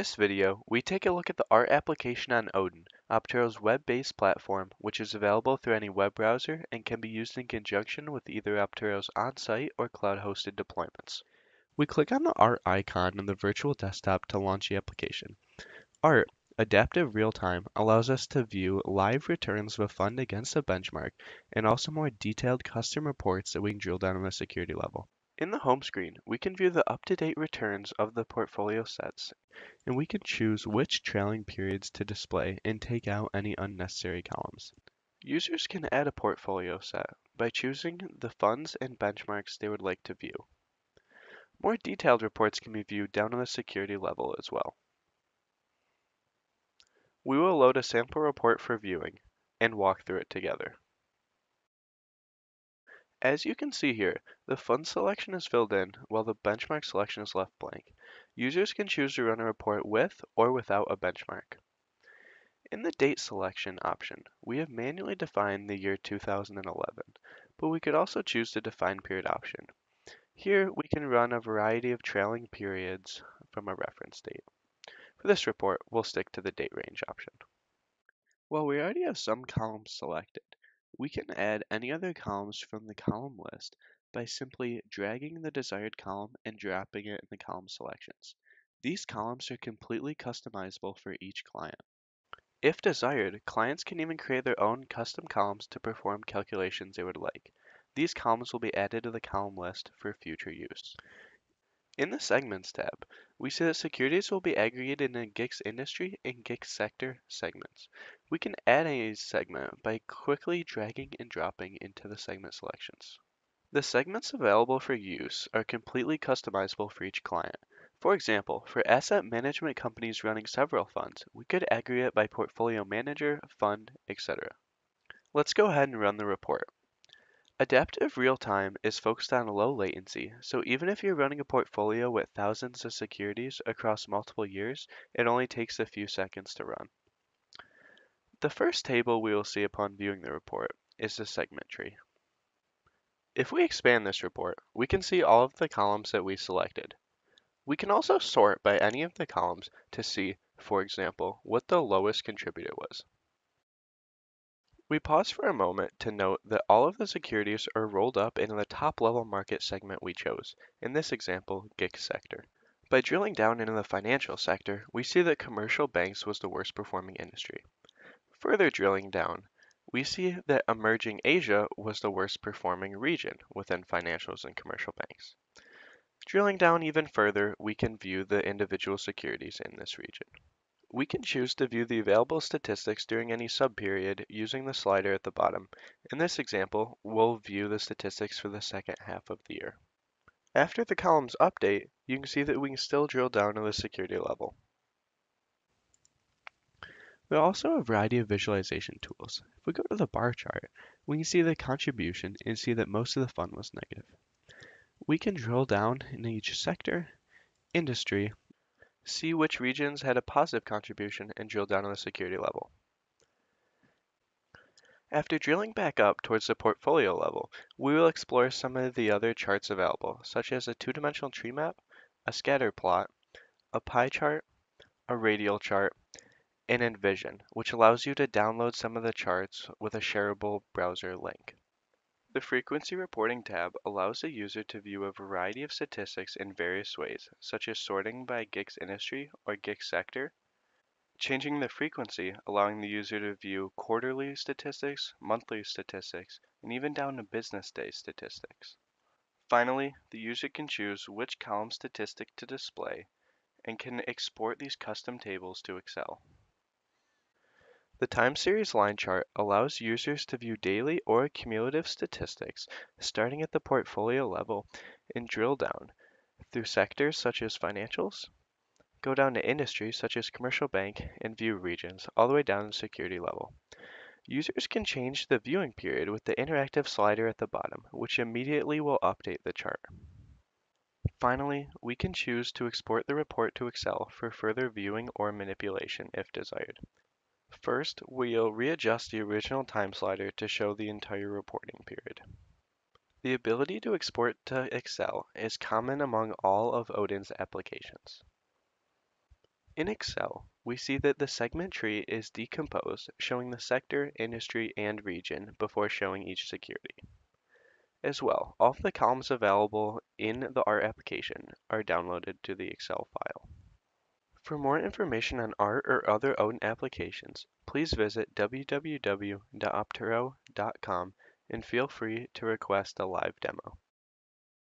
this video, we take a look at the art application on Odin, Opturo's web-based platform, which is available through any web browser and can be used in conjunction with either Opturo's on-site or cloud-hosted deployments. We click on the art icon on the virtual desktop to launch the application. Art, adaptive real-time, allows us to view live returns of a fund against a benchmark and also more detailed custom reports that we can drill down on the security level. In the home screen, we can view the up-to-date returns of the portfolio sets, and we can choose which trailing periods to display and take out any unnecessary columns. Users can add a portfolio set by choosing the funds and benchmarks they would like to view. More detailed reports can be viewed down on the security level as well. We will load a sample report for viewing and walk through it together. As you can see here, the fund selection is filled in while the benchmark selection is left blank. Users can choose to run a report with or without a benchmark. In the date selection option, we have manually defined the year 2011, but we could also choose the define period option. Here we can run a variety of trailing periods from a reference date. For this report, we'll stick to the date range option. While we already have some columns selected, we can add any other columns from the column list by simply dragging the desired column and dropping it in the column selections. These columns are completely customizable for each client. If desired, clients can even create their own custom columns to perform calculations they would like. These columns will be added to the column list for future use. In the Segments tab, we see that securities will be aggregated in GICS Industry and GICS Sector segments. We can add a segment by quickly dragging and dropping into the segment selections. The segments available for use are completely customizable for each client. For example, for asset management companies running several funds, we could aggregate by portfolio manager, fund, etc. Let's go ahead and run the report. Adaptive real-time is focused on low latency, so even if you're running a portfolio with thousands of securities across multiple years, it only takes a few seconds to run. The first table we will see upon viewing the report is the segment tree. If we expand this report, we can see all of the columns that we selected. We can also sort by any of the columns to see, for example, what the lowest contributor was. We pause for a moment to note that all of the securities are rolled up into the top level market segment we chose, in this example, GICS sector. By drilling down into the financial sector, we see that commercial banks was the worst performing industry. Further drilling down, we see that emerging Asia was the worst performing region within financials and commercial banks. Drilling down even further, we can view the individual securities in this region. We can choose to view the available statistics during any subperiod using the slider at the bottom. In this example, we'll view the statistics for the second half of the year. After the columns update, you can see that we can still drill down to the security level. There are also a variety of visualization tools. If we go to the bar chart, we can see the contribution and see that most of the fund was negative. We can drill down in each sector, industry, see which regions had a positive contribution, and drill down on the security level. After drilling back up towards the portfolio level, we will explore some of the other charts available, such as a two-dimensional tree map, a scatter plot, a pie chart, a radial chart, and Envision, which allows you to download some of the charts with a shareable browser link. The Frequency Reporting tab allows the user to view a variety of statistics in various ways, such as sorting by GICS industry or GICS sector, changing the frequency, allowing the user to view quarterly statistics, monthly statistics, and even down to business day statistics. Finally, the user can choose which column statistic to display and can export these custom tables to Excel. The time series line chart allows users to view daily or cumulative statistics starting at the portfolio level and drill down through sectors such as financials, go down to industries such as commercial bank, and view regions all the way down to security level. Users can change the viewing period with the interactive slider at the bottom, which immediately will update the chart. Finally, we can choose to export the report to Excel for further viewing or manipulation if desired. First, we'll readjust the original time slider to show the entire reporting period. The ability to export to Excel is common among all of Odin's applications. In Excel, we see that the segment tree is decomposed, showing the sector, industry, and region before showing each security. As well, all of the columns available in the ART application are downloaded to the Excel file. For more information on ART or other Odin applications, please visit www.opturo.com and feel free to request a live demo.